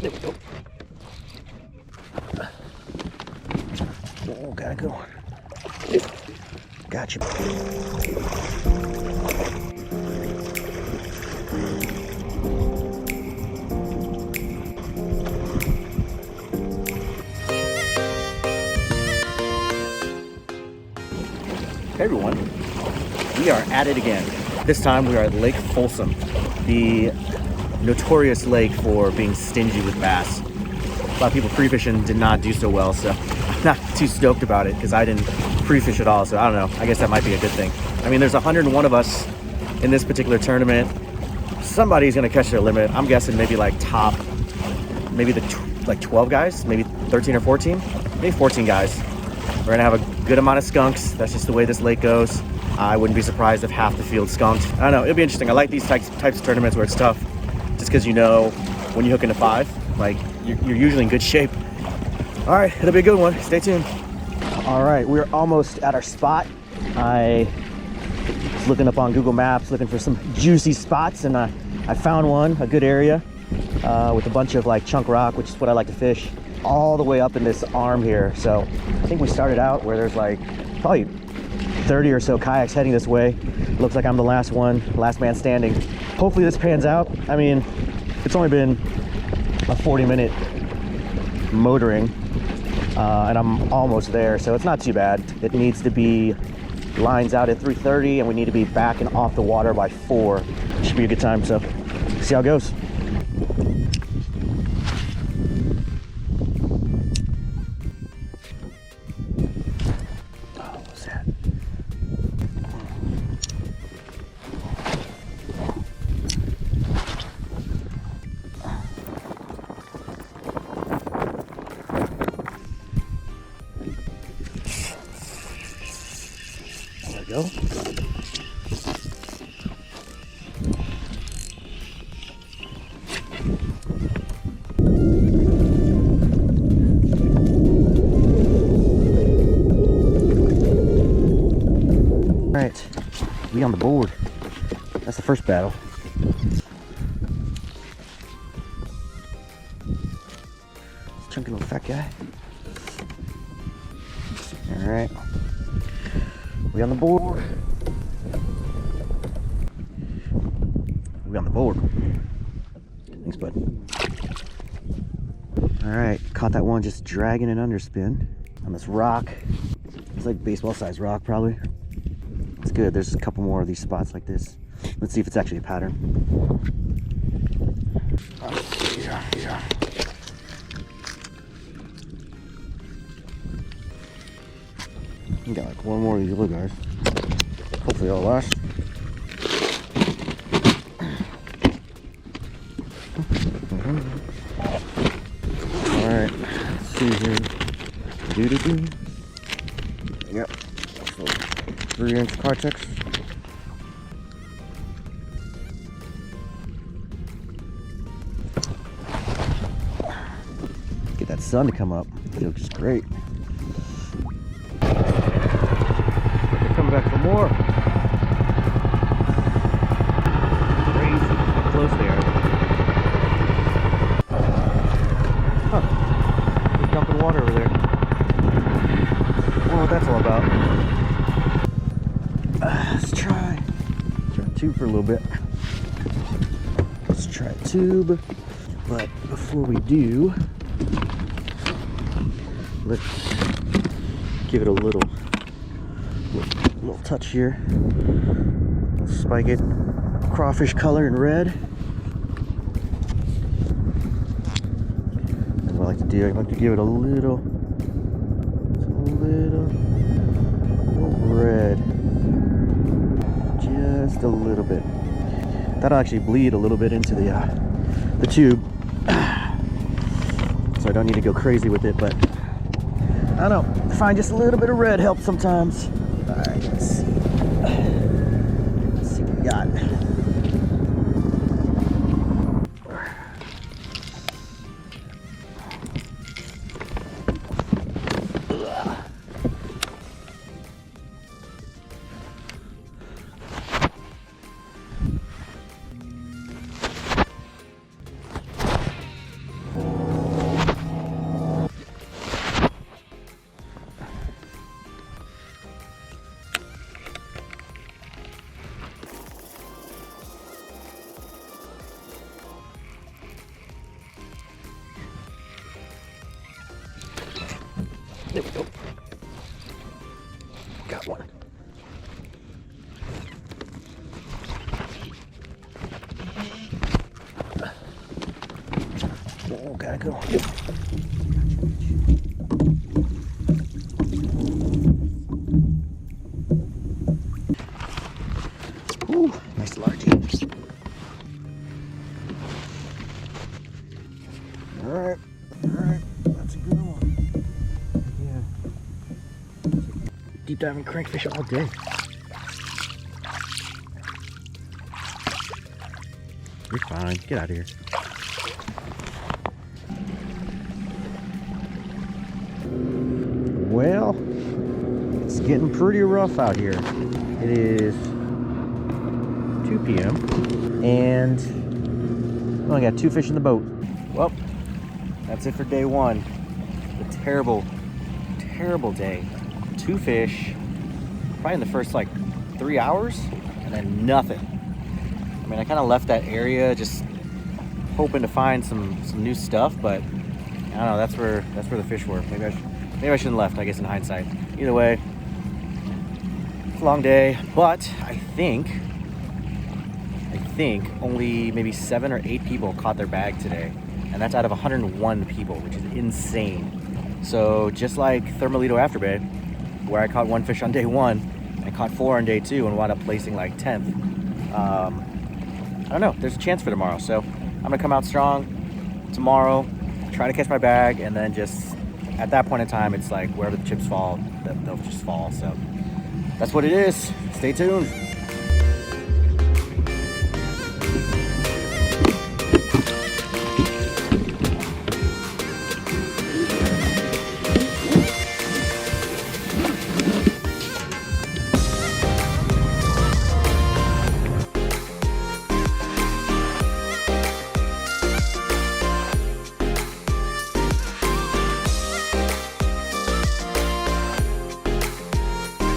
There we go. Oh, got it going. Gotcha. Hey everyone, we are at it again. This time we are at Lake Folsom, the notorious lake for being stingy with bass. A lot of people pre-fishing did not do so well, so I'm not too stoked about it because I didn't pre-fish at all, so I don't know. I guess that might be a good thing. I mean, there's 101 of us in this particular tournament. Somebody's gonna catch their limit. I'm guessing maybe like top, maybe like 12 guys, maybe 13 or 14, maybe 14 guys. We're gonna have a good amount of skunks. That's just the way this lake goes. I wouldn't be surprised if half the field's skunked. I don't know, it'll be interesting. I like these types of tournaments where it's tough, just because you know when you hook into 5, like you're usually in good shape. All right, it'll be a good one. Stay tuned. All right, we're almost at our spot. I was looking up on Google Maps, looking for some juicy spots, and I found one, a good area with a bunch of like chunk rock, which is what I like to fish, all the way up in this arm here. So I think we started out where there's like probably 30 or so kayaks heading this way. Looks like I'm the last man standing. Hopefully this pans out. I mean, it's only been a 40-minute motoring and I'm almost there, so it's not too bad. It needs to be lines out at 3:30 and we need to be back and off the water by 4. Should be a good time, so see how it goes. Go. All right, we on the board. That's the first battle. Chunky little fat guy. All right. We on the board. We on the board. Thanks, bud. All right, caught that one just dragging an underspin on this rock. It's like baseball-sized rock, probably. It's good. There's a couple more of these spots like this. Let's see if it's actually a pattern. Yeah. We got like one more of these little guys. Hopefully it'll last. Alright, let's see here. Yep. So 3-inch Cortex. Get that sun to come up. It looks great. Coming back for more. Crazy how close they are. Huh. They're dumping water over there. I don't know what that's all about. Let's try a tube for a little bit. Let's try a tube. But before we do, let's give it a little touch here. Let's spike it crawfish color in red. That's what I like to do. I like to give it a little red. Just a little bit. That'll actually bleed a little bit into the tube. So I don't need to go crazy with it, but I don't know. I find just a little bit of red helps sometimes. Alright, let's see. Let's see what we got. There we go. Got one. Oh, gotta go. Ooh, nice largie. Alright, that's a good one. Yeah. Deep diving crankfish all day. You're fine, get out of here. Well, it's getting pretty rough out here. It is 2 p.m. and I only got 2 fish in the boat. Well, that's it for day 1. A terrible, terrible day. 2 fish, probably in the first like 3 hours, and then nothing. I mean, I kind of left that area just hoping to find some new stuff, but I don't know. That's where the fish were. Maybe I shouldn't have left, I guess, in hindsight. Either way, it's a long day, but I think only maybe 7 or 8 people caught their bag today, and that's out of 101 people, which is insane. So just like Thermalito After Bay, where I caught 1 fish on day 1 and caught 4 on day 2 and wound up placing like 10th. I don't know, there's a chance for tomorrow, so I'm gonna come out strong tomorrow, try to catch my bag, and then just at that point in time, it's like wherever the chips fall, they'll just fall. So that's what it is. Stay tuned.